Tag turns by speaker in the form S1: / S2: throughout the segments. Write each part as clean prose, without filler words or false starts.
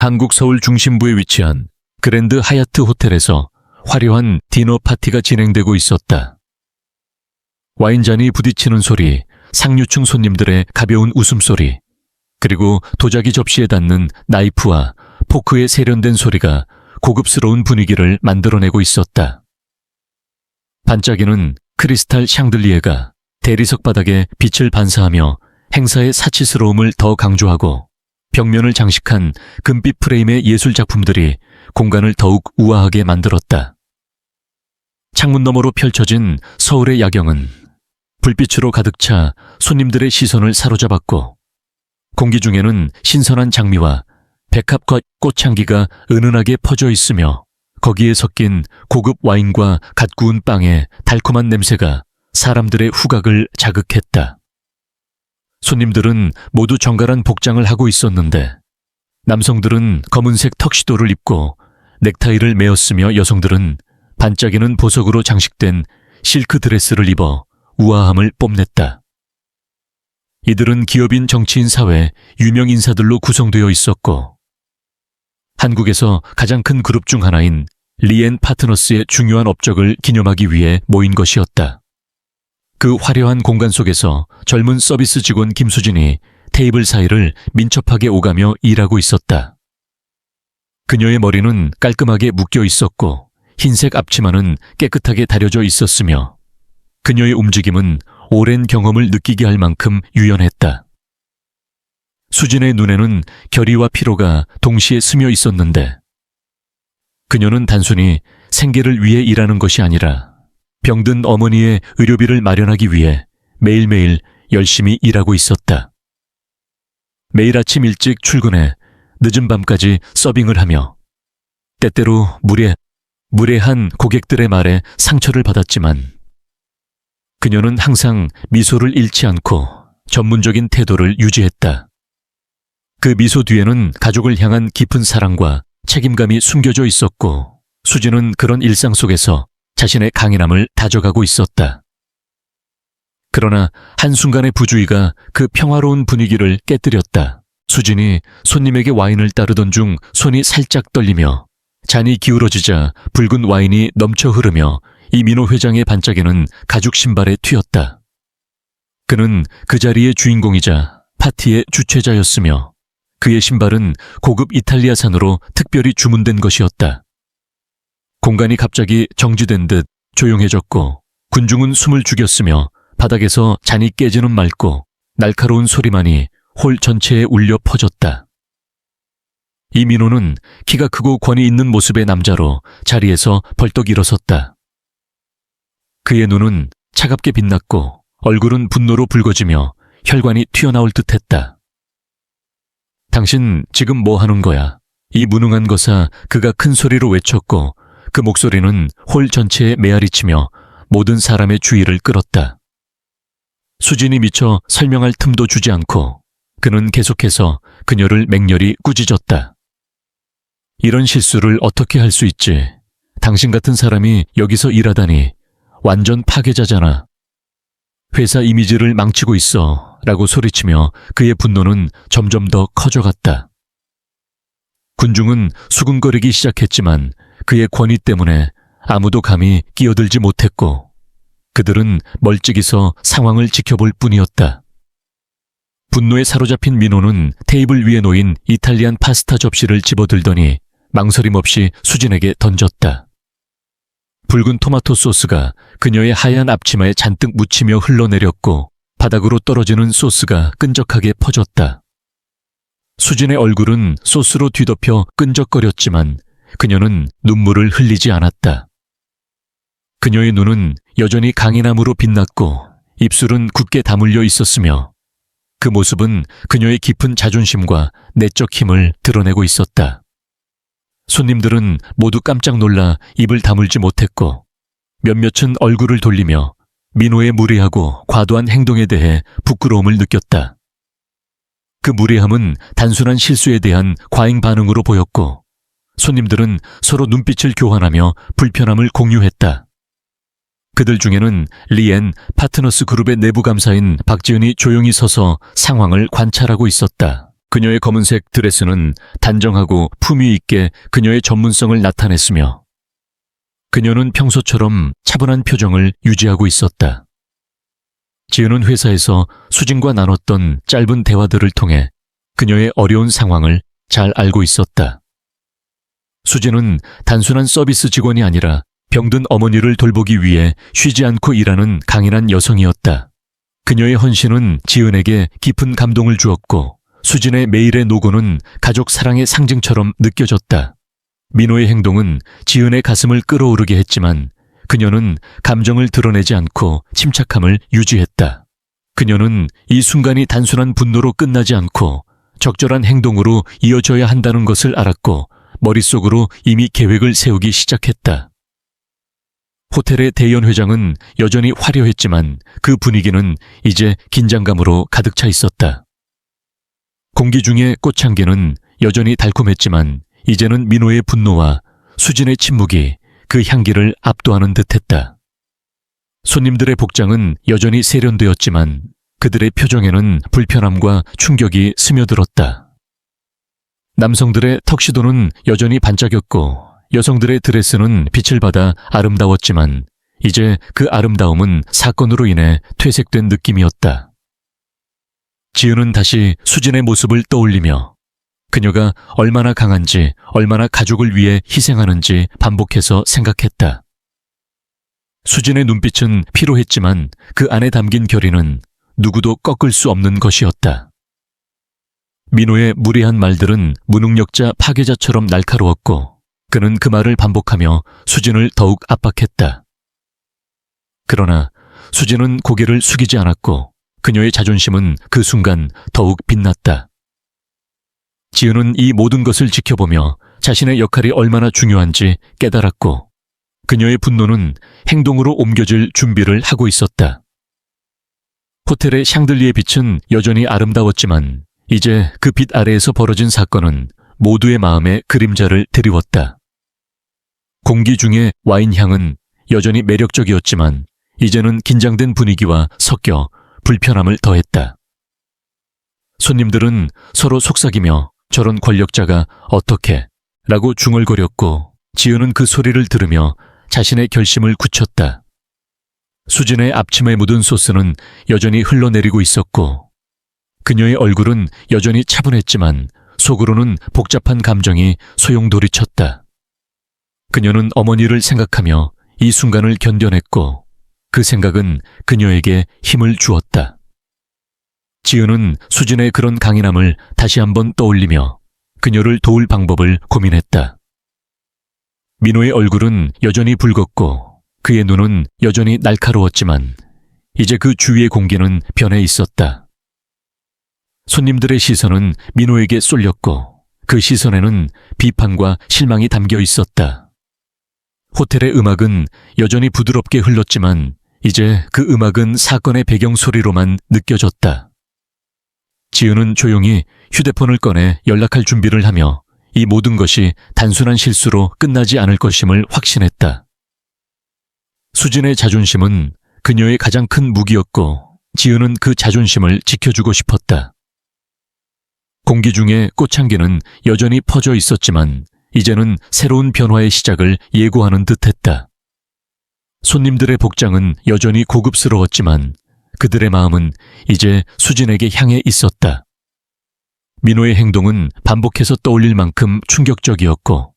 S1: 한국 서울 중심부에 위치한 그랜드 하얏트 호텔에서 화려한 디너 파티가 진행되고 있었다. 와인잔이 부딪히는 소리, 상류층 손님들의 가벼운 웃음소리, 그리고 도자기 접시에 닿는 나이프와 포크의 세련된 소리가 고급스러운 분위기를 만들어내고 있었다. 반짝이는 크리스탈 샹들리에가 대리석 바닥에 빛을 반사하며 행사의 사치스러움을 더 강조하고, 벽면을 장식한 금빛 프레임의 예술 작품들이 공간을 더욱 우아하게 만들었다. 창문 너머로 펼쳐진 서울의 야경은 불빛으로 가득 차 손님들의 시선을 사로잡았고, 공기 중에는 신선한 장미와 백합과 꽃향기가 은은하게 퍼져 있으며, 거기에 섞인 고급 와인과 갓 구운 빵의 달콤한 냄새가 사람들의 후각을 자극했다. 손님들은 모두 정갈한 복장을 하고 있었는데, 남성들은 검은색 턱시도를 입고 넥타이를 메었으며, 여성들은 반짝이는 보석으로 장식된 실크 드레스를 입어 우아함을 뽐냈다. 이들은 기업인, 정치인, 사회, 유명 인사들로 구성되어 있었고, 한국에서 가장 큰 그룹 중 하나인 리엔 파트너스의 중요한 업적을 기념하기 위해 모인 것이었다. 그 화려한 공간 속에서 젊은 서비스 직원 김수진이 테이블 사이를 민첩하게 오가며 일하고 있었다. 그녀의 머리는 깔끔하게 묶여 있었고, 흰색 앞치마는 깨끗하게 다려져 있었으며, 그녀의 움직임은 오랜 경험을 느끼게 할 만큼 유연했다. 수진의 눈에는 결의와 피로가 동시에 스며 있었는데, 그녀는 단순히 생계를 위해 일하는 것이 아니라 병든 어머니의 의료비를 마련하기 위해 매일매일 열심히 일하고 있었다. 매일 아침 일찍 출근해 늦은 밤까지 서빙을 하며, 때때로 무례한 고객들의 말에 상처를 받았지만, 그녀는 항상 미소를 잃지 않고 전문적인 태도를 유지했다. 그 미소 뒤에는 가족을 향한 깊은 사랑과 책임감이 숨겨져 있었고, 수진은 그런 일상 속에서 자신의 강인함을 다져가고 있었다. 그러나 한순간의 부주의가 그 평화로운 분위기를 깨뜨렸다. 수진이 손님에게 와인을 따르던 중 손이 살짝 떨리며, 잔이 기울어지자 붉은 와인이 넘쳐 흐르며 이민호 회장의 반짝이는 가죽 신발에 튀었다. 그는 그 자리의 주인공이자 파티의 주최자였으며, 그의 신발은 고급 이탈리아산으로 특별히 주문된 것이었다. 공간이 갑자기 정지된 듯 조용해졌고, 군중은 숨을 죽였으며, 바닥에서 잔이 깨지는 맑고 날카로운 소리만이 홀 전체에 울려 퍼졌다. 이민호는 키가 크고 권위 있는 모습의 남자로 자리에서 벌떡 일어섰다. 그의 눈은 차갑게 빛났고 얼굴은 분노로 붉어지며 혈관이 튀어나올 듯했다. 당신 지금 뭐 하는 거야? 이 무능한 거사, 그가 큰 소리로 외쳤고, 그 목소리는 홀 전체에 메아리치며 모든 사람의 주의를 끌었다. 수진이 미처 설명할 틈도 주지 않고 그는 계속해서 그녀를 맹렬히 꾸짖었다. 이런 실수를 어떻게 할 수 있지? 당신 같은 사람이 여기서 일하다니 완전 파괴자잖아. 회사 이미지를 망치고 있어 라고 소리치며 그의 분노는 점점 더 커져갔다. 군중은 수군거리기 시작했지만 그의 권위 때문에 아무도 감히 끼어들지 못했고, 그들은 멀찍이 서 상황을 지켜볼 뿐이었다. 분노에 사로잡힌 민호는 테이블 위에 놓인 이탈리안 파스타 접시를 집어들더니 망설임 없이 수진에게 던졌다. 붉은 토마토 소스가 그녀의 하얀 앞치마에 잔뜩 묻히며 흘러내렸고, 바닥으로 떨어지는 소스가 끈적하게 퍼졌다. 수진의 얼굴은 소스로 뒤덮여 끈적거렸지만 그녀는 눈물을 흘리지 않았다. 그녀의 눈은 여전히 강인함으로 빛났고 입술은 굳게 다물려 있었으며, 그 모습은 그녀의 깊은 자존심과 내적 힘을 드러내고 있었다. 손님들은 모두 깜짝 놀라 입을 다물지 못했고, 몇몇은 얼굴을 돌리며 민호의 무례하고 과도한 행동에 대해 부끄러움을 느꼈다. 그 무례함은 단순한 실수에 대한 과잉 반응으로 보였고, 손님들은 서로 눈빛을 교환하며 불편함을 공유했다. 그들 중에는 리엔 파트너스 그룹의 내부 감사인 박지은이 조용히 서서 상황을 관찰하고 있었다. 그녀의 검은색 드레스는 단정하고 품위 있게 그녀의 전문성을 나타냈으며 그녀는 평소처럼 차분한 표정을 유지하고 있었다. 지은은 회사에서 수진과 나눴던 짧은 대화들을 통해 그녀의 어려운 상황을 잘 알고 있었다. 수진은 단순한 서비스 직원이 아니라 병든 어머니를 돌보기 위해 쉬지 않고 일하는 강인한 여성이었다. 그녀의 헌신은 지은에게 깊은 감동을 주었고 수진의 매일의 노고는 가족 사랑의 상징처럼 느껴졌다. 민호의 행동은 지은의 가슴을 끌어오르게 했지만 그녀는 감정을 드러내지 않고 침착함을 유지했다. 그녀는 이 순간이 단순한 분노로 끝나지 않고 적절한 행동으로 이어져야 한다는 것을 알았고 머릿속으로 이미 계획을 세우기 시작했다. 호텔의 대연 회장은 여전히 화려했지만 그 분위기는 이제 긴장감으로 가득 차 있었다. 공기 중의 꽃향기는 여전히 달콤했지만 이제는 민호의 분노와 수진의 침묵이 그 향기를 압도하는 듯했다. 손님들의 복장은 여전히 세련되었지만 그들의 표정에는 불편함과 충격이 스며들었다. 남성들의 턱시도는 여전히 반짝였고 여성들의 드레스는 빛을 받아 아름다웠지만 이제 그 아름다움은 사건으로 인해 퇴색된 느낌이었다. 지은은 다시 수진의 모습을 떠올리며 그녀가 얼마나 강한지, 얼마나 가족을 위해 희생하는지 반복해서 생각했다. 수진의 눈빛은 피로했지만 그 안에 담긴 결의는 누구도 꺾을 수 없는 것이었다. 민호의 무례한 말들은 무능력자 파괴자처럼 날카로웠고 그는 그 말을 반복하며 수진을 더욱 압박했다. 그러나 수진은 고개를 숙이지 않았고 그녀의 자존심은 그 순간 더욱 빛났다. 지은은 이 모든 것을 지켜보며 자신의 역할이 얼마나 중요한지 깨달았고 그녀의 분노는 행동으로 옮겨질 준비를 하고 있었다. 호텔의 샹들리에 빛은 여전히 아름다웠지만 이제 그 빛 아래에서 벌어진 사건은 모두의 마음에 그림자를 드리웠다. 공기 중의 와인 향은 여전히 매력적이었지만 이제는 긴장된 분위기와 섞여 불편함을 더했다. 손님들은 서로 속삭이며 저런 권력자가 어떻게? 라고 중얼거렸고 지은은 그 소리를 들으며 자신의 결심을 굳혔다. 수진의 앞치마에 묻은 소스는 여전히 흘러내리고 있었고 그녀의 얼굴은 여전히 차분했지만 속으로는 복잡한 감정이 소용돌이쳤다. 그녀는 어머니를 생각하며 이 순간을 견뎌냈고 그 생각은 그녀에게 힘을 주었다. 지은은 수진의 그런 강인함을 다시 한번 떠올리며 그녀를 도울 방법을 고민했다. 민호의 얼굴은 여전히 붉었고 그의 눈은 여전히 날카로웠지만 이제 그 주위의 공기는 변해 있었다. 손님들의 시선은 민호에게 쏠렸고 그 시선에는 비판과 실망이 담겨 있었다. 호텔의 음악은 여전히 부드럽게 흘렀지만 이제 그 음악은 사건의 배경 소리로만 느껴졌다. 지은은 조용히 휴대폰을 꺼내 연락할 준비를 하며 이 모든 것이 단순한 실수로 끝나지 않을 것임을 확신했다. 수진의 자존심은 그녀의 가장 큰 무기였고 지은은 그 자존심을 지켜주고 싶었다. 공기 중에 꽃향기는 여전히 퍼져 있었지만 이제는 새로운 변화의 시작을 예고하는 듯했다. 손님들의 복장은 여전히 고급스러웠지만 그들의 마음은 이제 수진에게 향해 있었다. 민호의 행동은 반복해서 떠올릴 만큼 충격적이었고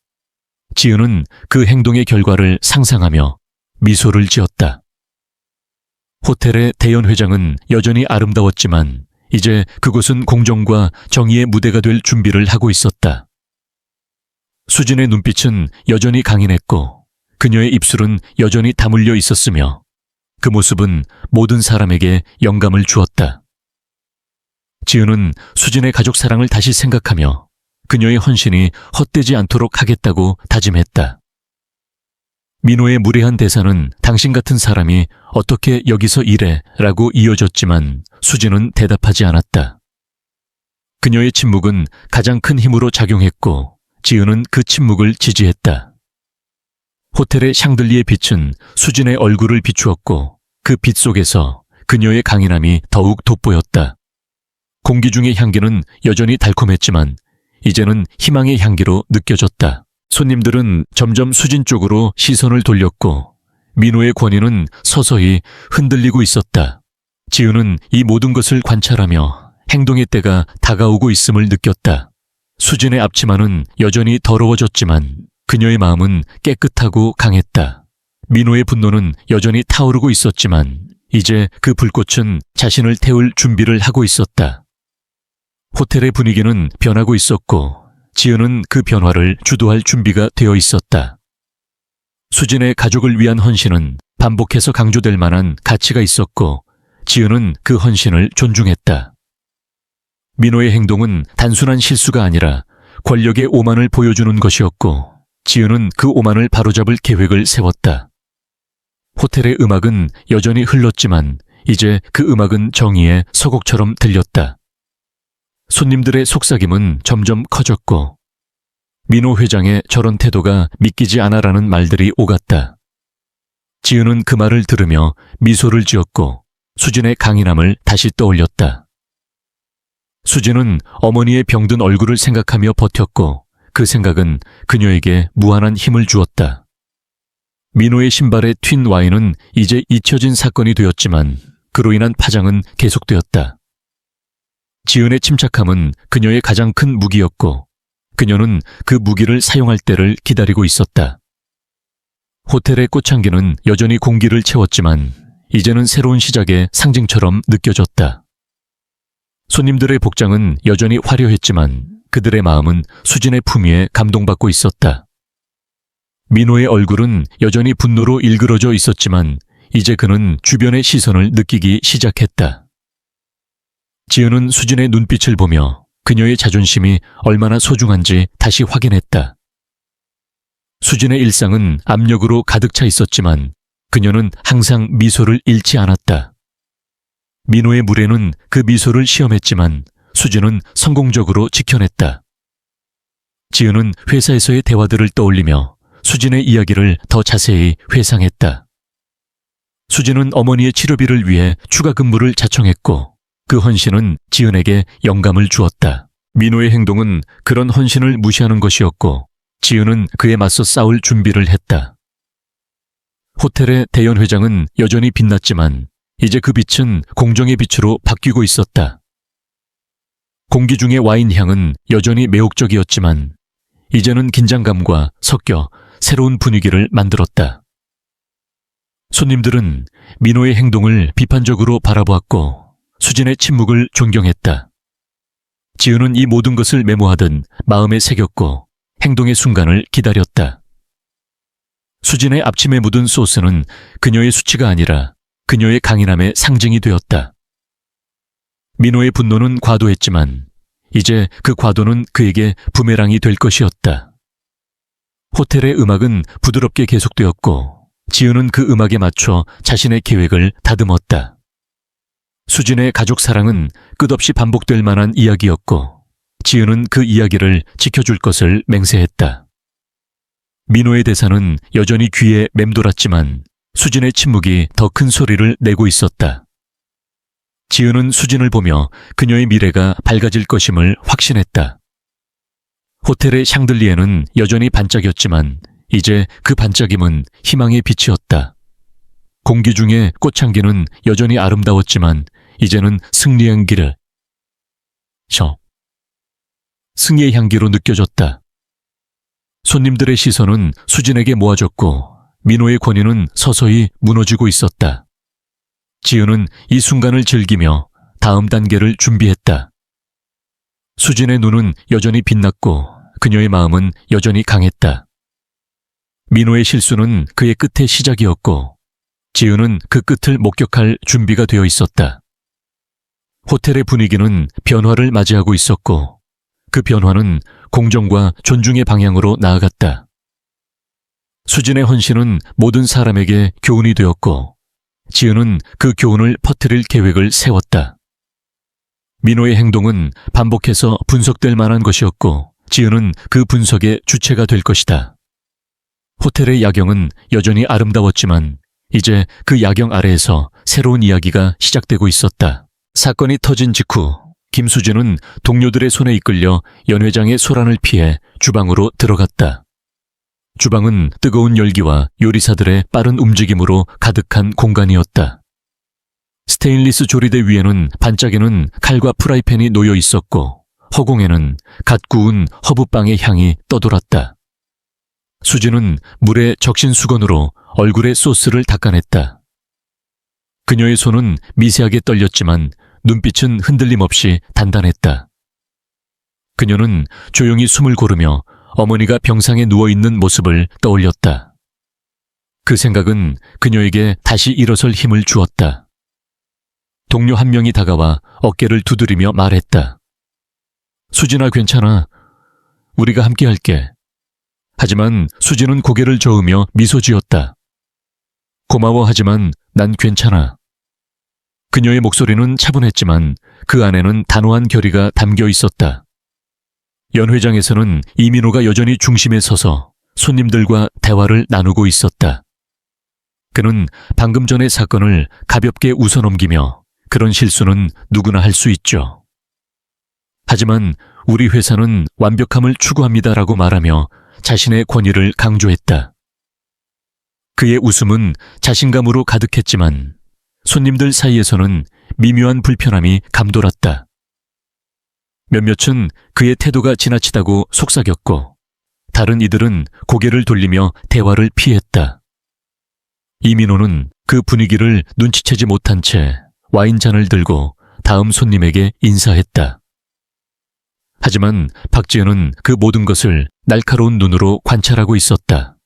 S1: 지은은 그 행동의 결과를 상상하며 미소를 지었다. 호텔의 대연 회장은 여전히 아름다웠지만 이제 그곳은 공정과 정의의 무대가 될 준비를 하고 있었다. 수진의 눈빛은 여전히 강인했고 그녀의 입술은 여전히 다물려 있었으며 그 모습은 모든 사람에게 영감을 주었다. 지은은 수진의 가족 사랑을 다시 생각하며 그녀의 헌신이 헛되지 않도록 하겠다고 다짐했다. 민호의 무례한 대사는 당신 같은 사람이 어떻게 여기서 일해? 라고 이어졌지만 수진은 대답하지 않았다. 그녀의 침묵은 가장 큰 힘으로 작용했고 지은은 그 침묵을 지지했다. 호텔의 샹들리의 빛은 수진의 얼굴을 비추었고 그 빛 속에서 그녀의 강인함이 더욱 돋보였다. 공기 중의 향기는 여전히 달콤했지만 이제는 희망의 향기로 느껴졌다. 손님들은 점점 수진 쪽으로 시선을 돌렸고 민호의 권위는 서서히 흔들리고 있었다. 지은은 이 모든 것을 관찰하며 행동의 때가 다가오고 있음을 느꼈다. 수진의 앞치마는 여전히 더러워졌지만 그녀의 마음은 깨끗하고 강했다. 민호의 분노는 여전히 타오르고 있었지만 이제 그 불꽃은 자신을 태울 준비를 하고 있었다. 호텔의 분위기는 변하고 있었고 지은은 그 변화를 주도할 준비가 되어 있었다. 수진의 가족을 위한 헌신은 반복해서 강조될 만한 가치가 있었고 지은은 그 헌신을 존중했다. 민호의 행동은 단순한 실수가 아니라 권력의 오만을 보여주는 것이었고 지은은 그 오만을 바로잡을 계획을 세웠다. 호텔의 음악은 여전히 흘렀지만 이제 그 음악은 정의의 서곡처럼 들렸다. 손님들의 속삭임은 점점 커졌고 민호 회장의 저런 태도가 믿기지 않아라는 말들이 오갔다. 지은은 그 말을 들으며 미소를 지었고 수진의 강인함을 다시 떠올렸다. 수진은 어머니의 병든 얼굴을 생각하며 버텼고 그 생각은 그녀에게 무한한 힘을 주었다. 민호의 신발에 튄 와인은 이제 잊혀진 사건이 되었지만 그로 인한 파장은 계속되었다. 지은의 침착함은 그녀의 가장 큰 무기였고 그녀는 그 무기를 사용할 때를 기다리고 있었다. 호텔의 꽃향기는 여전히 공기를 채웠지만 이제는 새로운 시작의 상징처럼 느껴졌다. 손님들의 복장은 여전히 화려했지만 그들의 마음은 수진의 품위에 감동받고 있었다. 민호의 얼굴은 여전히 분노로 일그러져 있었지만 이제 그는 주변의 시선을 느끼기 시작했다. 지은은 수진의 눈빛을 보며 그녀의 자존심이 얼마나 소중한지 다시 확인했다. 수진의 일상은 압력으로 가득 차 있었지만 그녀는 항상 미소를 잃지 않았다. 민호의 물에는 그 미소를 시험했지만 수진은 성공적으로 지켜냈다. 지은은 회사에서의 대화들을 떠올리며 수진의 이야기를 더 자세히 회상했다. 수진은 어머니의 치료비를 위해 추가 근무를 자청했고 그 헌신은 지은에게 영감을 주었다. 민호의 행동은 그런 헌신을 무시하는 것이었고 지은은 그에 맞서 싸울 준비를 했다. 호텔의 대연 회장은 여전히 빛났지만 이제 그 빛은 공정의 빛으로 바뀌고 있었다. 공기 중의 와인 향은 여전히 매혹적이었지만 이제는 긴장감과 섞여 새로운 분위기를 만들었다. 손님들은 민호의 행동을 비판적으로 바라보았고 수진의 침묵을 존경했다. 지은은 이 모든 것을 메모하듯 마음에 새겼고 행동의 순간을 기다렸다. 수진의 앞침에 묻은 소스는 그녀의 수치가 아니라 그녀의 강인함의 상징이 되었다. 민호의 분노는 과도했지만 이제 그 과도는 그에게 부메랑이 될 것이었다. 호텔의 음악은 부드럽게 계속되었고 지은은 그 음악에 맞춰 자신의 계획을 다듬었다. 수진의 가족 사랑은 끝없이 반복될 만한 이야기였고 지은은 그 이야기를 지켜줄 것을 맹세했다. 민호의 대사는 여전히 귀에 맴돌았지만 수진의 침묵이 더 큰 소리를 내고 있었다. 지은은 수진을 보며 그녀의 미래가 밝아질 것임을 확신했다. 호텔의 샹들리에는 여전히 반짝였지만 이제 그 반짝임은 희망의 빛이었다. 공기 중의 꽃향기는 여전히 아름다웠지만 이제는 승리의 길을 승리의 향기로 느껴졌다. 손님들의 시선은 수진에게 모아졌고 민호의 권위는 서서히 무너지고 있었다. 지은은 이 순간을 즐기며 다음 단계를 준비했다. 수진의 눈은 여전히 빛났고 그녀의 마음은 여전히 강했다. 민호의 실수는 그의 끝의 시작이었고 지은은 그 끝을 목격할 준비가 되어 있었다. 호텔의 분위기는 변화를 맞이하고 있었고 그 변화는 공정과 존중의 방향으로 나아갔다. 수진의 헌신은 모든 사람에게 교훈이 되었고 지은은 그 교훈을 퍼뜨릴 계획을 세웠다. 민호의 행동은 반복해서 분석될 만한 것이었고 지은은 그 분석의 주체가 될 것이다. 호텔의 야경은 여전히 아름다웠지만 이제 그 야경 아래에서 새로운 이야기가 시작되고 있었다. 사건이 터진 직후 김수진은 동료들의 손에 이끌려 연 회장의 소란을 피해 주방으로 들어갔다. 주방은 뜨거운 열기와 요리사들의 빠른 움직임으로 가득한 공간이었다. 스테인리스 조리대 위에는 반짝이는 칼과 프라이팬이 놓여 있었고 허공에는 갓 구운 허브빵의 향이 떠돌았다. 수진은 물에 적신 수건으로 얼굴에 소스를 닦아냈다. 그녀의 손은 미세하게 떨렸지만 눈빛은 흔들림 없이 단단했다. 그녀는 조용히 숨을 고르며 어머니가 병상에 누워있는 모습을 떠올렸다. 그 생각은 그녀에게 다시 일어설 힘을 주었다. 동료 한 명이 다가와 어깨를 두드리며 말했다. 수진아, 괜찮아. 우리가 함께 할게. 하지만 수진은 고개를 저으며 미소 지었다. 고마워, 하지만 난 괜찮아. 그녀의 목소리는 차분했지만 그 안에는 단호한 결의가 담겨 있었다. 연 회장에서는 이민호가 여전히 중심에 서서 손님들과 대화를 나누고 있었다. 그는 방금 전의 사건을 가볍게 웃어넘기며 그런 실수는 누구나 할 수 있죠. 하지만 우리 회사는 완벽함을 추구합니다라고 말하며 자신의 권위를 강조했다. 그의 웃음은 자신감으로 가득했지만 손님들 사이에서는 미묘한 불편함이 감돌았다. 몇몇은 그의 태도가 지나치다고 속삭였고 다른 이들은 고개를 돌리며 대화를 피했다. 이민호는 그 분위기를 눈치채지 못한 채 와인잔을 들고 다음 손님에게 인사했다. 하지만 박지은은 그 모든 것을 날카로운 눈으로 관찰하고 있었다.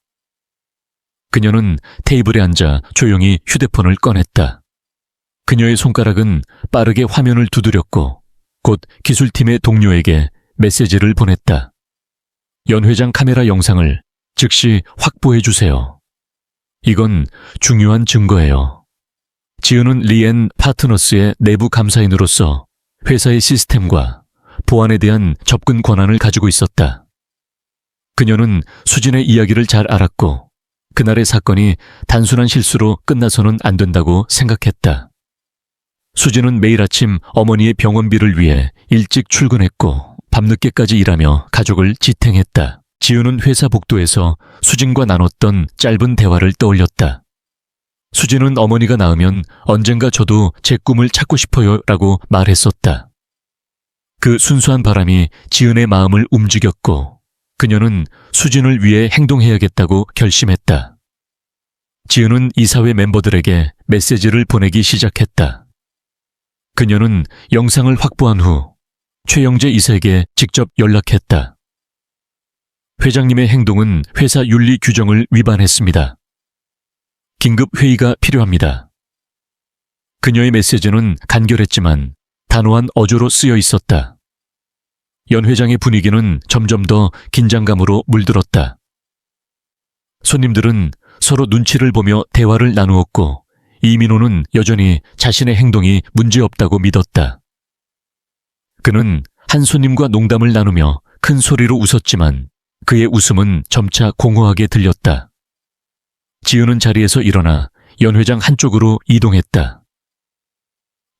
S1: 그녀는 테이블에 앉아 조용히 휴대폰을 꺼냈다. 그녀의 손가락은 빠르게 화면을 두드렸고 곧 기술팀의 동료에게 메시지를 보냈다. 연 회장 카메라 영상을 즉시 확보해 주세요. 이건 중요한 증거예요. 지은은 리앤 파트너스의 내부 감사인으로서 회사의 시스템과 보안에 대한 접근 권한을 가지고 있었다. 그녀는 수진의 이야기를 잘 알았고 그날의 사건이 단순한 실수로 끝나서는 안 된다고 생각했다. 수진은 매일 아침 어머니의 병원비를 위해 일찍 출근했고 밤늦게까지 일하며 가족을 지탱했다. 지은은 회사 복도에서 수진과 나눴던 짧은 대화를 떠올렸다. 수진은 어머니가 낳으면 언젠가 저도 제 꿈을 찾고 싶어요 라고 말했었다. 그 순수한 바람이 지은의 마음을 움직였고 그녀는 수진을 위해 행동해야겠다고 결심했다. 지은은 이사회 멤버들에게 메시지를 보내기 시작했다. 그녀는 영상을 확보한 후 최영재 이사에게 직접 연락했다. 회장님의 행동은 회사 윤리 규정을 위반했습니다. 긴급 회의가 필요합니다. 그녀의 메시지는 간결했지만 단호한 어조로 쓰여 있었다. 연 회장의 분위기는 점점 더 긴장감으로 물들었다. 손님들은 서로 눈치를 보며 대화를 나누었고 이민호는 여전히 자신의 행동이 문제없다고 믿었다. 그는 한 손님과 농담을 나누며 큰 소리로 웃었지만 그의 웃음은 점차 공허하게 들렸다. 지은은 자리에서 일어나 연 회장 한쪽으로 이동했다.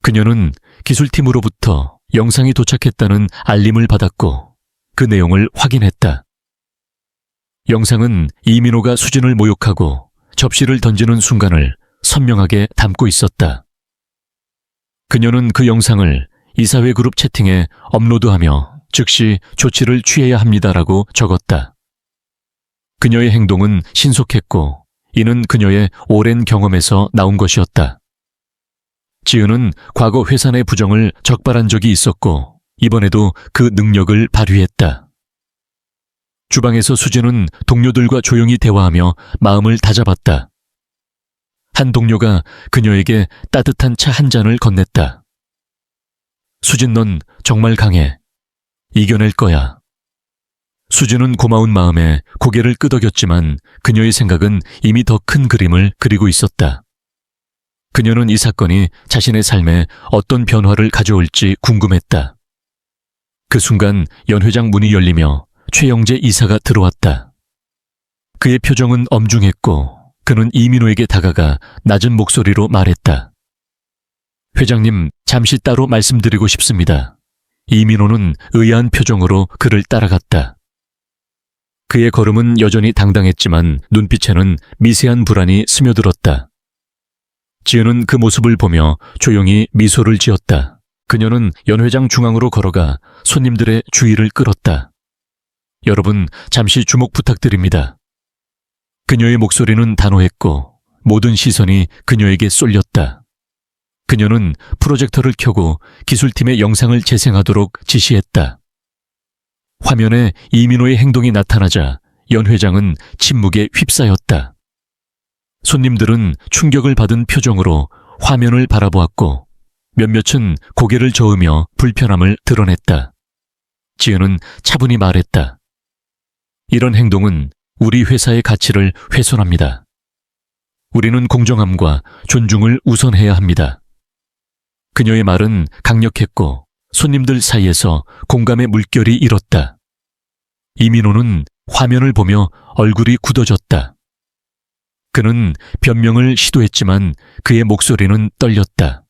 S1: 그녀는 기술팀으로부터 영상이 도착했다는 알림을 받았고 그 내용을 확인했다. 영상은 이민호가 수진을 모욕하고 접시를 던지는 순간을 선명하게 담고 있었다. 그녀는 그 영상을 이사회 그룹 채팅에 업로드하며 즉시 조치를 취해야 합니다라고 적었다. 그녀의 행동은 신속했고 이는 그녀의 오랜 경험에서 나온 것이었다. 지은은 과거 회사 내 부정을 적발한 적이 있었고 이번에도 그 능력을 발휘했다. 주방에서 수진은 동료들과 조용히 대화하며 마음을 다잡았다. 한 동료가 그녀에게 따뜻한 차 한 잔을 건넸다. 수진, 넌 정말 강해. 이겨낼 거야. 수진은 고마운 마음에 고개를 끄덕였지만 그녀의 생각은 이미 더 큰 그림을 그리고 있었다. 그녀는 이 사건이 자신의 삶에 어떤 변화를 가져올지 궁금했다. 그 순간 연 회장 문이 열리며 최영재 이사가 들어왔다. 그의 표정은 엄중했고 그는 이민호에게 다가가 낮은 목소리로 말했다. 회장님, 잠시 따로 말씀드리고 싶습니다. 이민호는 의아한 표정으로 그를 따라갔다. 그의 걸음은 여전히 당당했지만 눈빛에는 미세한 불안이 스며들었다. 지은은 그 모습을 보며 조용히 미소를 지었다. 그녀는 연회장 중앙으로 걸어가 손님들의 주의를 끌었다. 여러분, 잠시 주목 부탁드립니다. 그녀의 목소리는 단호했고 모든 시선이 그녀에게 쏠렸다. 그녀는 프로젝터를 켜고 기술팀의 영상을 재생하도록 지시했다. 화면에 이민호의 행동이 나타나자 연 회장은 침묵에 휩싸였다. 손님들은 충격을 받은 표정으로 화면을 바라보았고 몇몇은 고개를 저으며 불편함을 드러냈다. 지은은 차분히 말했다. 이런 행동은 우리 회사의 가치를 훼손합니다. 우리는 공정함과 존중을 우선해야 합니다. 그녀의 말은 강력했고 손님들 사이에서 공감의 물결이 일었다. 이민호는 화면을 보며 얼굴이 굳어졌다. 그는 변명을 시도했지만 그의 목소리는 떨렸다.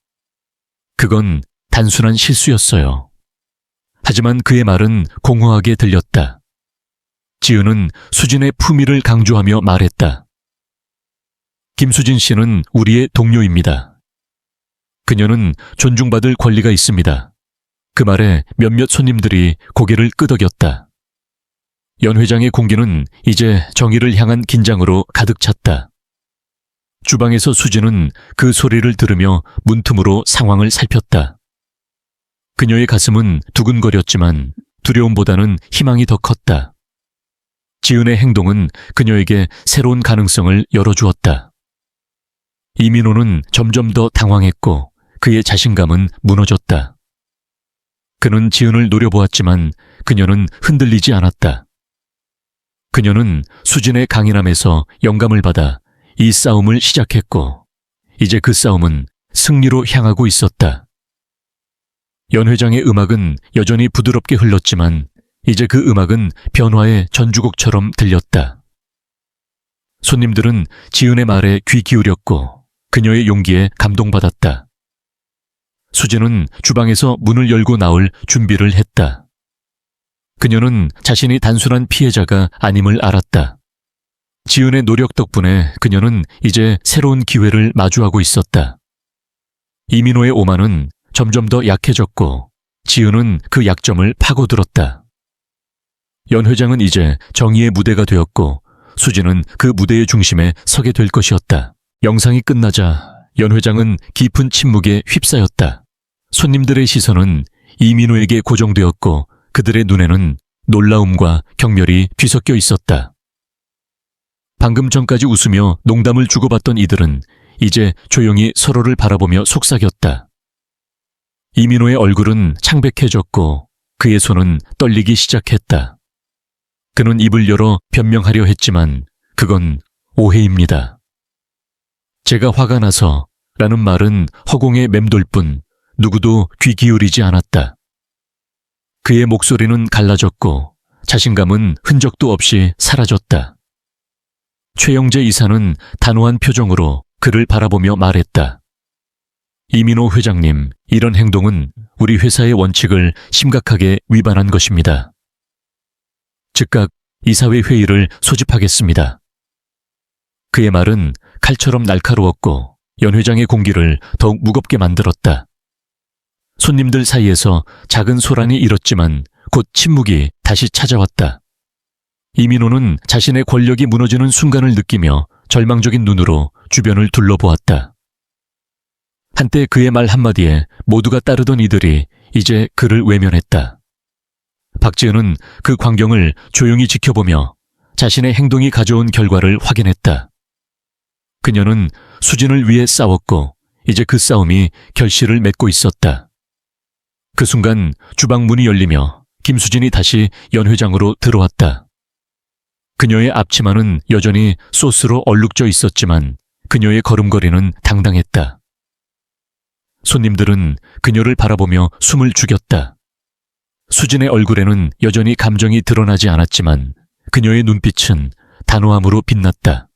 S1: 그건 단순한 실수였어요. 하지만 그의 말은 공허하게 들렸다. 지은은 수진의 품위를 강조하며 말했다. 김수진 씨는 우리의 동료입니다. 그녀는 존중받을 권리가 있습니다. 그 말에 몇몇 손님들이 고개를 끄덕였다. 연 회장의 공기는 이제 정의를 향한 긴장으로 가득 찼다. 주방에서 수진은 그 소리를 들으며 문틈으로 상황을 살폈다. 그녀의 가슴은 두근거렸지만 두려움보다는 희망이 더 컸다. 지은의 행동은 그녀에게 새로운 가능성을 열어주었다. 이민호는 점점 더 당황했고 그의 자신감은 무너졌다. 그는 지은을 노려보았지만 그녀는 흔들리지 않았다. 그녀는 수진의 강인함에서 영감을 받아 이 싸움을 시작했고 이제 그 싸움은 승리로 향하고 있었다. 연 회장의 음악은 여전히 부드럽게 흘렀지만 이제 그 음악은 변화의 전주곡처럼 들렸다. 손님들은 지은의 말에 귀 기울였고 그녀의 용기에 감동받았다. 수진은 주방에서 문을 열고 나올 준비를 했다. 그녀는 자신이 단순한 피해자가 아님을 알았다. 지은의 노력 덕분에 그녀는 이제 새로운 기회를 마주하고 있었다. 이민호의 오만은 점점 더 약해졌고 지은은 그 약점을 파고들었다. 연 회장은 이제 정의의 무대가 되었고 수진은 그 무대의 중심에 서게 될 것이었다. 영상이 끝나자 연 회장은 깊은 침묵에 휩싸였다. 손님들의 시선은 이민호에게 고정되었고 그들의 눈에는 놀라움과 경멸이 뒤섞여 있었다. 방금 전까지 웃으며 농담을 주고받던 이들은 이제 조용히 서로를 바라보며 속삭였다. 이민호의 얼굴은 창백해졌고 그의 손은 떨리기 시작했다. 그는 입을 열어 변명하려 했지만 그건 오해입니다. 제가 화가 나서 라는 말은 허공에 맴돌 뿐 누구도 귀 기울이지 않았다. 그의 목소리는 갈라졌고 자신감은 흔적도 없이 사라졌다. 최영재 이사는 단호한 표정으로 그를 바라보며 말했다. 이민호 회장님, 이런 행동은 우리 회사의 원칙을 심각하게 위반한 것입니다. 즉각 이사회 회의를 소집하겠습니다. 그의 말은 칼처럼 날카로웠고 연 회장의 공기를 더욱 무겁게 만들었다. 손님들 사이에서 작은 소란이 일었지만 곧 침묵이 다시 찾아왔다. 이민호는 자신의 권력이 무너지는 순간을 느끼며 절망적인 눈으로 주변을 둘러보았다. 한때 그의 말 한마디에 모두가 따르던 이들이 이제 그를 외면했다. 박지은은 그 광경을 조용히 지켜보며 자신의 행동이 가져온 결과를 확인했다. 그녀는 수진을 위해 싸웠고 이제 그 싸움이 결실을 맺고 있었다. 그 순간 주방 문이 열리며 김수진이 다시 연 회장으로 들어왔다. 그녀의 앞치마는 여전히 소스로 얼룩져 있었지만 그녀의 걸음걸이는 당당했다. 손님들은 그녀를 바라보며 숨을 죽였다. 수진의 얼굴에는 여전히 감정이 드러나지 않았지만 그녀의 눈빛은 단호함으로 빛났다.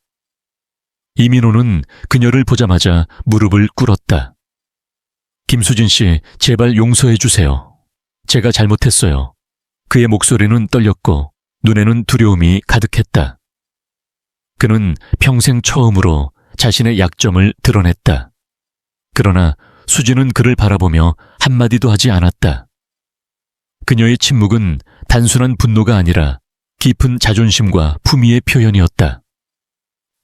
S1: 이민호는 그녀를 보자마자 무릎을 꿇었다. 김수진 씨, 제발 용서해 주세요. 제가 잘못했어요. 그의 목소리는 떨렸고 눈에는 두려움이 가득했다. 그는 평생 처음으로 자신의 약점을 드러냈다. 그러나 수지는 그를 바라보며 한마디도 하지 않았다. 그녀의 침묵은 단순한 분노가 아니라 깊은 자존심과 품위의 표현이었다.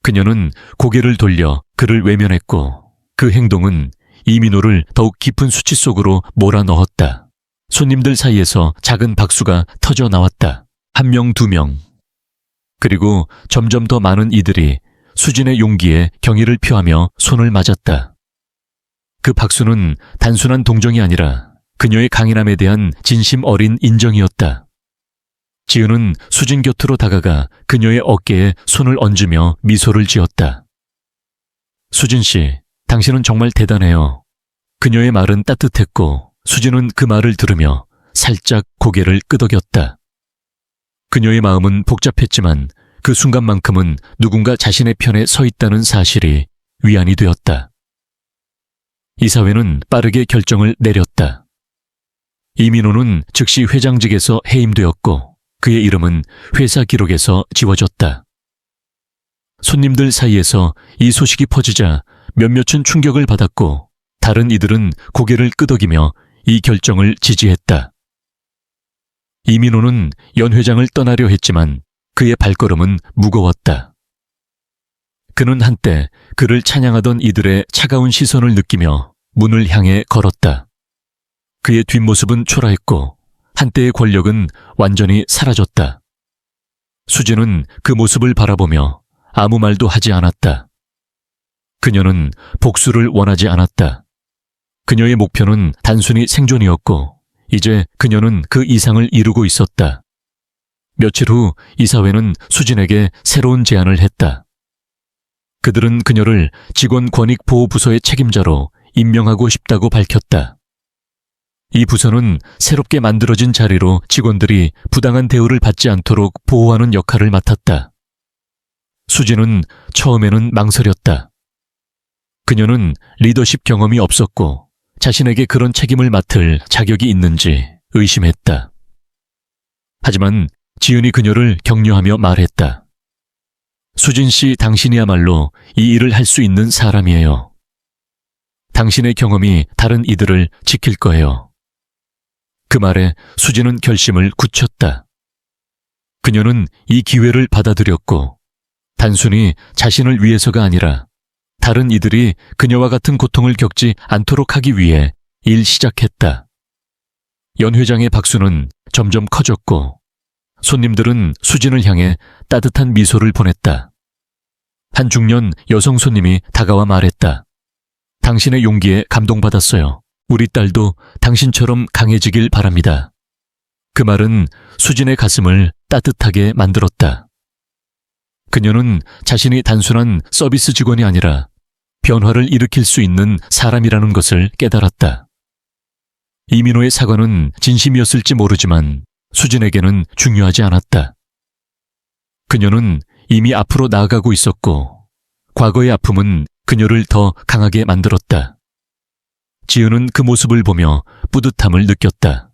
S1: 그녀는 고개를 돌려 그를 외면했고 그 행동은 이민호를 더욱 깊은 수치 속으로 몰아넣었다. 손님들 사이에서 작은 박수가 터져 나왔다. 1명, 2명. 그리고 점점 더 많은 이들이 수진의 용기에 경의를 표하며 손을 맞았다. 그 박수는 단순한 동정이 아니라 그녀의 강인함에 대한 진심 어린 인정이었다. 지은은 수진 곁으로 다가가 그녀의 어깨에 손을 얹으며 미소를 지었다. 수진 씨, 당신은 정말 대단해요. 그녀의 말은 따뜻했고 수진은 그 말을 들으며 살짝 고개를 끄덕였다. 그녀의 마음은 복잡했지만 그 순간만큼은 누군가 자신의 편에 서 있다는 사실이 위안이 되었다. 이사회는 빠르게 결정을 내렸다. 이민호는 즉시 회장직에서 해임되었고 그의 이름은 회사 기록에서 지워졌다. 손님들 사이에서 이 소식이 퍼지자 몇몇은 충격을 받았고 다른 이들은 고개를 끄덕이며 이 결정을 지지했다. 이민호는 연 회장을 떠나려 했지만 그의 발걸음은 무거웠다. 그는 한때 그를 찬양하던 이들의 차가운 시선을 느끼며 문을 향해 걸었다. 그의 뒷모습은 초라했고 한때의 권력은 완전히 사라졌다. 수진은 그 모습을 바라보며 아무 말도 하지 않았다. 그녀는 복수를 원하지 않았다. 그녀의 목표는 단순히 생존이었고 이제 그녀는 그 이상을 이루고 있었다. 며칠 후 이사회는 수진에게 새로운 제안을 했다. 그들은 그녀를 직원 권익보호부서의 책임자로 임명하고 싶다고 밝혔다. 이 부서는 새롭게 만들어진 자리로 직원들이 부당한 대우를 받지 않도록 보호하는 역할을 맡았다. 수진은 처음에는 망설였다. 그녀는 리더십 경험이 없었고 자신에게 그런 책임을 맡을 자격이 있는지 의심했다. 하지만 지은이 그녀를 격려하며 말했다. 수진 씨, 당신이야말로 이 일을 할 수 있는 사람이에요. 당신의 경험이 다른 이들을 지킬 거예요. 그 말에 수진은 결심을 굳혔다. 그녀는 이 기회를 받아들였고 단순히 자신을 위해서가 아니라 다른 이들이 그녀와 같은 고통을 겪지 않도록 하기 위해 일 시작했다. 연 회장의 박수는 점점 커졌고 손님들은 수진을 향해 따뜻한 미소를 보냈다. 한 중년 여성 손님이 다가와 말했다. 당신의 용기에 감동받았어요. 우리 딸도 당신처럼 강해지길 바랍니다. 그 말은 수진의 가슴을 따뜻하게 만들었다. 그녀는 자신이 단순한 서비스 직원이 아니라 변화를 일으킬 수 있는 사람이라는 것을 깨달았다. 이민호의 사과는 진심이었을지 모르지만 수진에게는 중요하지 않았다. 그녀는 이미 앞으로 나아가고 있었고 과거의 아픔은 그녀를 더 강하게 만들었다. 지은은 그 모습을 보며 뿌듯함을 느꼈다.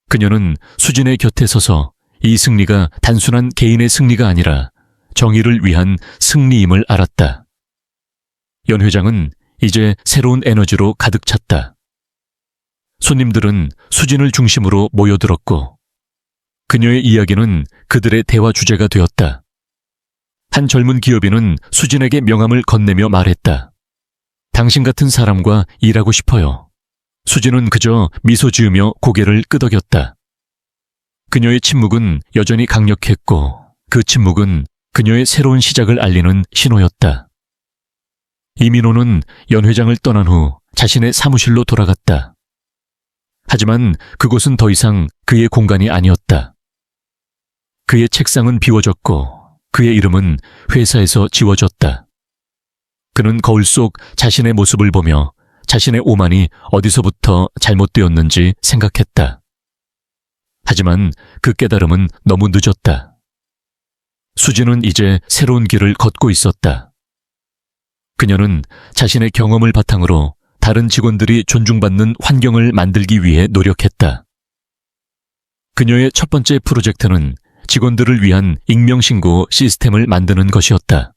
S1: 그녀는 수진의 곁에 서서 이 승리가 단순한 개인의 승리가 아니라 정의를 위한 승리임을 알았다. 연 회장은 이제 새로운 에너지로 가득 찼다. 손님들은 수진을 중심으로 모여들었고 그녀의 이야기는 그들의 대화 주제가 되었다. 한 젊은 기업인은 수진에게 명함을 건네며 말했다. 당신 같은 사람과 일하고 싶어요. 수진은 그저 미소 지으며 고개를 끄덕였다. 그녀의 침묵은 여전히 강력했고 그 침묵은 그녀의 새로운 시작을 알리는 신호였다. 이민호는 연 회장을 떠난 후 자신의 사무실로 돌아갔다. 하지만 그곳은 더 이상 그의 공간이 아니었다. 그의 책상은 비워졌고 그의 이름은 회사에서 지워졌다. 그는 거울 속 자신의 모습을 보며 자신의 오만이 어디서부터 잘못되었는지 생각했다. 하지만 그 깨달음은 너무 늦었다. 수진은 이제 새로운 길을 걷고 있었다. 그녀는 자신의 경험을 바탕으로 다른 직원들이 존중받는 환경을 만들기 위해 노력했다. 그녀의 첫 번째 프로젝트는 직원들을 위한 익명신고 시스템을 만드는 것이었다.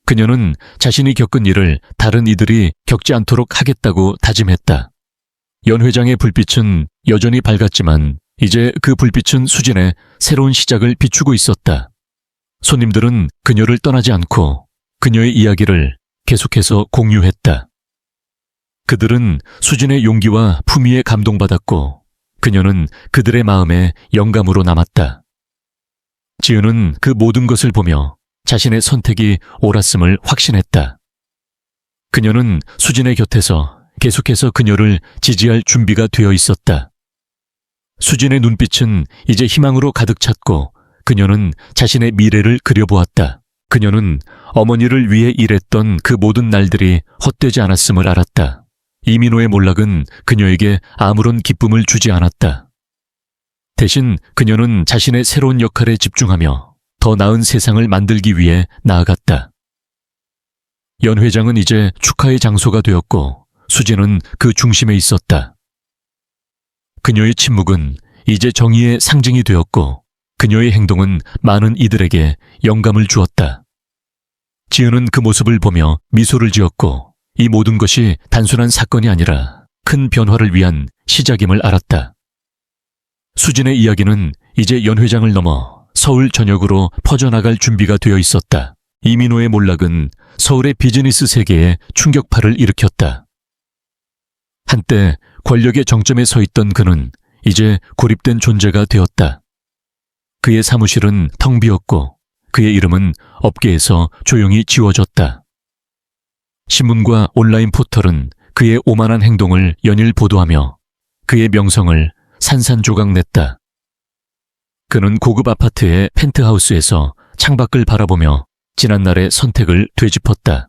S1: 그녀는 자신이 겪은 일을 다른 이들이 겪지 않도록 하겠다고 다짐했다. 연 회장의 불빛은 여전히 밝았지만 이제 그 불빛은 수진의 새로운 시작을 비추고 있었다. 손님들은 그녀를 떠나지 않고 그녀의 이야기를 계속해서 공유했다. 그들은 수진의 용기와 품위에 감동받았고 그녀는 그들의 마음에 영감으로 남았다. 지은은 그 모든 것을 보며 자신의 선택이 옳았음을 확신했다. 그녀는 수진의 곁에서 계속해서 그녀를 지지할 준비가 되어 있었다. 수진의 눈빛은 이제 희망으로 가득 찼고 그녀는 자신의 미래를 그려보았다. 그녀는 어머니를 위해 일했던 그 모든 날들이 헛되지 않았음을 알았다. 이민호의 몰락은 그녀에게 아무런 기쁨을 주지 않았다. 대신 그녀는 자신의 새로운 역할에 집중하며 더 나은 세상을 만들기 위해 나아갔다. 연 회장은 이제 축하의 장소가 되었고 수진은 그 중심에 있었다. 그녀의 침묵은 이제 정의의 상징이 되었고 그녀의 행동은 많은 이들에게 영감을 주었다. 지은은 그 모습을 보며 미소를 지었고 이 모든 것이 단순한 사건이 아니라 큰 변화를 위한 시작임을 알았다. 수진의 이야기는 이제 연 회장을 넘어 서울 전역으로 퍼져나갈 준비가 되어 있었다. 이민호의 몰락은 서울의 비즈니스 세계에 충격파를 일으켰다. 한때 권력의 정점에 서 있던 그는 이제 고립된 존재가 되었다. 그의 사무실은 텅 비었고 그의 이름은 업계에서 조용히 지워졌다. 신문과 온라인 포털은 그의 오만한 행동을 연일 보도하며 그의 명성을 산산조각냈다. 그는 고급 아파트의 펜트하우스에서 창밖을 바라보며 지난날의 선택을 되짚었다.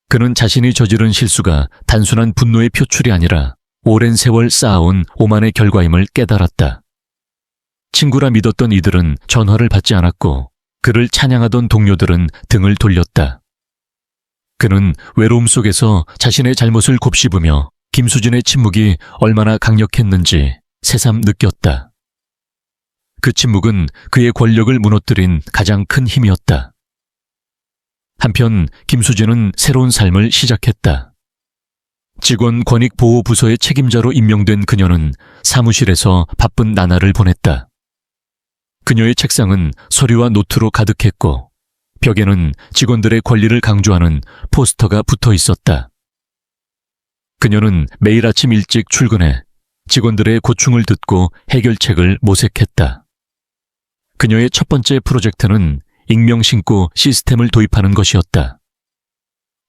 S1: 그는 자신이 저지른 실수가 단순한 분노의 표출이 아니라 오랜 세월 쌓아온 오만의 결과임을 깨달았다. 친구라 믿었던 이들은 전화를 받지 않았고 그를 찬양하던 동료들은 등을 돌렸다. 그는 외로움 속에서 자신의 잘못을 곱씹으며 김수진의 침묵이 얼마나 강력했는지 새삼 느꼈다. 그 침묵은 그의 권력을 무너뜨린 가장 큰 힘이었다. 한편 김수진은 새로운 삶을 시작했다. 직원 권익보호부서의 책임자로 임명된 그녀는 사무실에서 바쁜 나날을 보냈다. 그녀의 책상은 서류와 노트로 가득했고 벽에는 직원들의 권리를 강조하는 포스터가 붙어 있었다. 그녀는 매일 아침 일찍 출근해 직원들의 고충을 듣고 해결책을 모색했다. 그녀의 첫 번째 프로젝트는 익명신고 시스템을 도입하는 것이었다.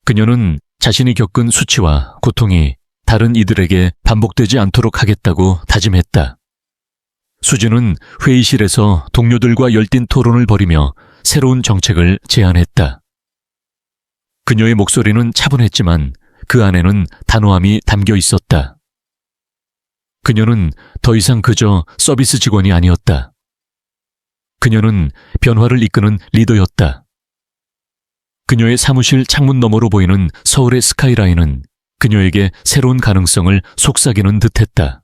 S1: 그녀는 자신이 겪은 수치와 고통이 다른 이들에게 반복되지 않도록 하겠다고 다짐했다. 수진은 회의실에서 동료들과 열띤 토론을 벌이며 새로운 정책을 제안했다. 그녀의 목소리는 차분했지만 그 안에는 단호함이 담겨 있었다. 그녀는 더 이상 그저 서비스 직원이 아니었다. 그녀는 변화를 이끄는 리더였다. 그녀의 사무실 창문 너머로 보이는 서울의 스카이라인은 그녀에게 새로운 가능성을 속삭이는 듯했다.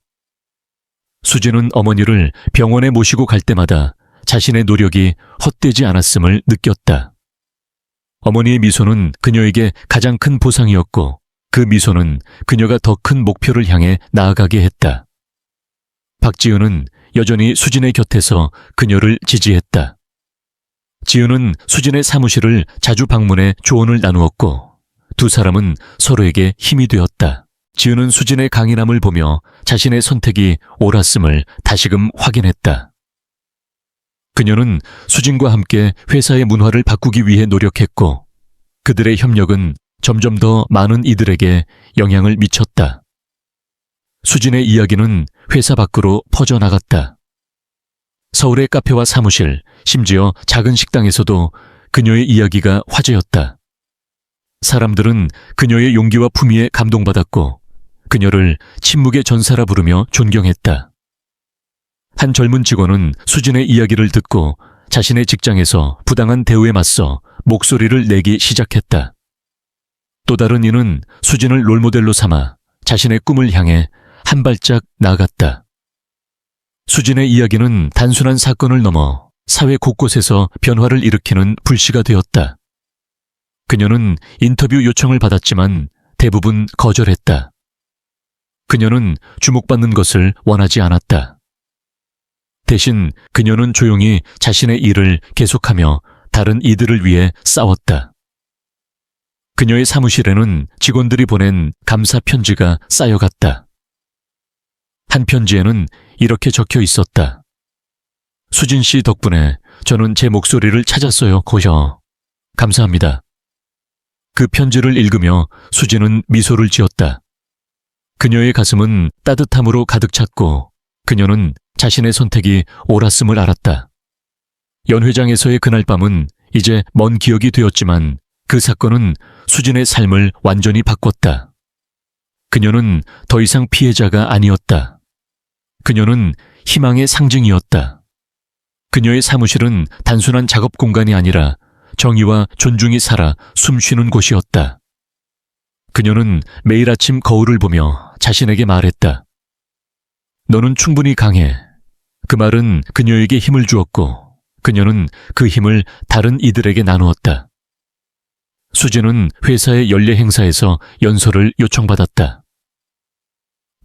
S1: 수진은 어머니를 병원에 모시고 갈 때마다 자신의 노력이 헛되지 않았음을 느꼈다. 어머니의 미소는 그녀에게 가장 큰 보상이었고 그 미소는 그녀가 더 큰 목표를 향해 나아가게 했다. 박지은은 여전히 수진의 곁에서 그녀를 지지했다. 지은은 수진의 사무실을 자주 방문해 조언을 나누었고 두 사람은 서로에게 힘이 되었다. 지은은 수진의 강인함을 보며 자신의 선택이 옳았음을 다시금 확인했다. 그녀는 수진과 함께 회사의 문화를 바꾸기 위해 노력했고 그들의 협력은 점점 더 많은 이들에게 영향을 미쳤다. 수진의 이야기는 회사 밖으로 퍼져나갔다. 서울의 카페와 사무실, 심지어 작은 식당에서도 그녀의 이야기가 화제였다. 사람들은 그녀의 용기와 품위에 감동받았고 그녀를 침묵의 전사라 부르며 존경했다. 한 젊은 직원은 수진의 이야기를 듣고 자신의 직장에서 부당한 대우에 맞서 목소리를 내기 시작했다. 또 다른 이는 수진을 롤모델로 삼아 자신의 꿈을 향해 한 발짝 나아갔다. 수진의 이야기는 단순한 사건을 넘어 사회 곳곳에서 변화를 일으키는 불씨가 되었다. 그녀는 인터뷰 요청을 받았지만 대부분 거절했다. 그녀는 주목받는 것을 원하지 않았다. 대신 그녀는 조용히 자신의 일을 계속하며 다른 이들을 위해 싸웠다. 그녀의 사무실에는 직원들이 보낸 감사 편지가 쌓여갔다. 한 편지에는 이렇게 적혀 있었다. 수진 씨 덕분에 저는 제 목소리를 찾았어요, 고셔. 감사합니다. 그 편지를 읽으며 수진은 미소를 지었다. 그녀의 가슴은 따뜻함으로 가득 찼고 그녀는 자신의 선택이 옳았음을 알았다. 연회장에서의 그날 밤은 이제 먼 기억이 되었지만 그 사건은 수진의 삶을 완전히 바꿨다. 그녀는 더 이상 피해자가 아니었다. 그녀는 희망의 상징이었다. 그녀의 사무실은 단순한 작업 공간이 아니라 정의와 존중이 살아 숨쉬는 곳이었다. 그녀는 매일 아침 거울을 보며 자신에게 말했다. 너는 충분히 강해. 그 말은 그녀에게 힘을 주었고 그녀는 그 힘을 다른 이들에게 나누었다. 수진은 회사의 연례 행사에서 연설을 요청받았다.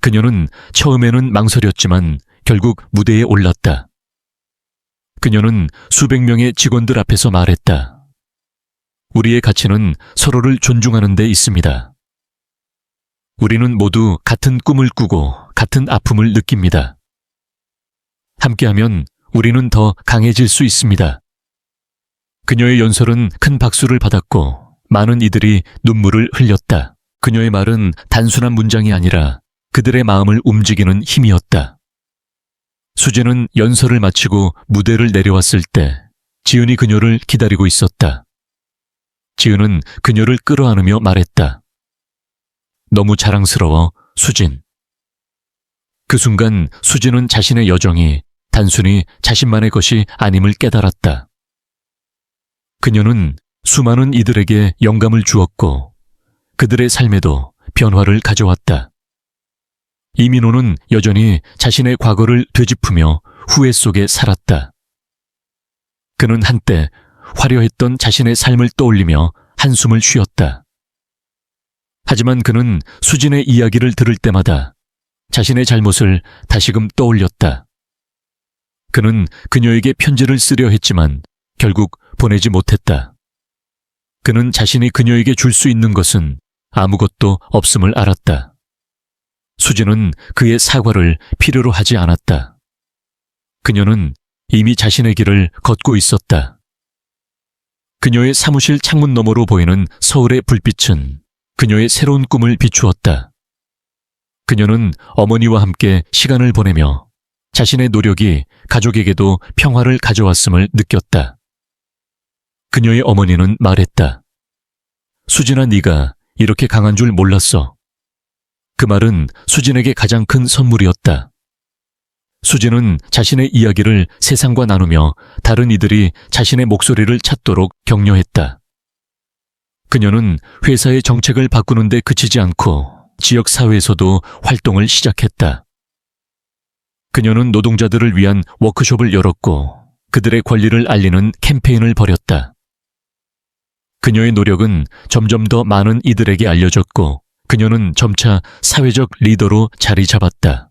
S1: 그녀는 처음에는 망설였지만 결국 무대에 올랐다. 그녀는 수백 명의 직원들 앞에서 말했다. 우리의 가치는 서로를 존중하는 데 있습니다. 우리는 모두 같은 꿈을 꾸고 같은 아픔을 느낍니다. 함께하면 우리는 더 강해질 수 있습니다. 그녀의 연설은 큰 박수를 받았고 많은 이들이 눈물을 흘렸다. 그녀의 말은 단순한 문장이 아니라 그들의 마음을 움직이는 힘이었다. 수진은 연설을 마치고 무대를 내려왔을 때 지은이 그녀를 기다리고 있었다. 지은은 그녀를 끌어안으며 말했다. 너무 자랑스러워, 수진. 그 순간 수진은 자신의 여정이 단순히 자신만의 것이 아님을 깨달았다. 그녀는 수많은 이들에게 영감을 주었고 그들의 삶에도 변화를 가져왔다. 이민호는 여전히 자신의 과거를 되짚으며 후회 속에 살았다. 그는 한때 화려했던 자신의 삶을 떠올리며 한숨을 쉬었다. 하지만 그는 수진의 이야기를 들을 때마다 자신의 잘못을 다시금 떠올렸다. 그는 그녀에게 편지를 쓰려 했지만 결국 보내지 못했다. 그는 자신이 그녀에게 줄 수 있는 것은 아무것도 없음을 알았다. 수진은 그의 사과를 필요로 하지 않았다. 그녀는 이미 자신의 길을 걷고 있었다. 그녀의 사무실 창문 너머로 보이는 서울의 불빛은 그녀의 새로운 꿈을 비추었다. 그녀는 어머니와 함께 시간을 보내며 자신의 노력이 가족에게도 평화를 가져왔음을 느꼈다. 그녀의 어머니는 말했다. 수진아, 네가 이렇게 강한 줄 몰랐어. 그 말은 수진에게 가장 큰 선물이었다. 수진은 자신의 이야기를 세상과 나누며 다른 이들이 자신의 목소리를 찾도록 격려했다. 그녀는 회사의 정책을 바꾸는 데 그치지 않고 지역사회에서도 활동을 시작했다. 그녀는 노동자들을 위한 워크숍을 열었고 그들의 권리를 알리는 캠페인을 벌였다. 그녀의 노력은 점점 더 많은 이들에게 알려졌고 그녀는 점차 사회적 리더로 자리 잡았다.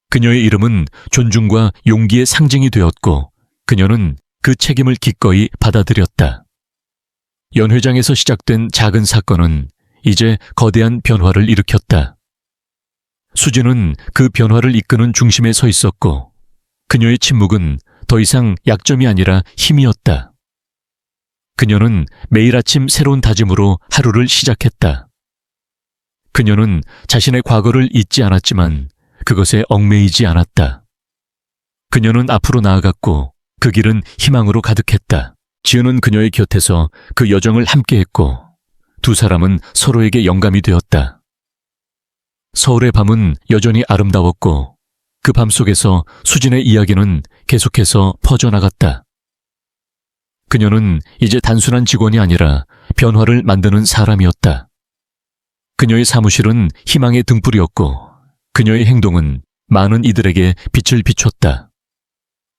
S1: 그녀의 이름은 존중과 용기의 상징이 되었고 그녀는 그 책임을 기꺼이 받아들였다. 연회장에서 시작된 작은 사건은 이제 거대한 변화를 일으켰다. 수진은 그 변화를 이끄는 중심에 서 있었고 그녀의 침묵은 더 이상 약점이 아니라 힘이었다. 그녀는 매일 아침 새로운 다짐으로 하루를 시작했다. 그녀는 자신의 과거를 잊지 않았지만 그것에 얽매이지 않았다. 그녀는 앞으로 나아갔고 그 길은 희망으로 가득했다. 지은은 그녀의 곁에서 그 여정을 함께했고 두 사람은 서로에게 영감이 되었다. 서울의 밤은 여전히 아름다웠고 그 밤 속에서 수진의 이야기는 계속해서 퍼져나갔다. 그녀는 이제 단순한 직원이 아니라 변화를 만드는 사람이었다. 그녀의 사무실은 희망의 등불이었고 그녀의 행동은 많은 이들에게 빛을 비췄다.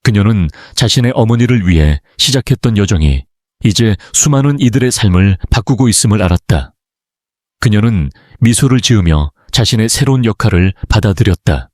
S1: 그녀는 자신의 어머니를 위해 시작했던 여정이 이제 수많은 이들의 삶을 바꾸고 있음을 알았다. 그녀는 미소를 지으며 자신의 새로운 역할을 받아들였다.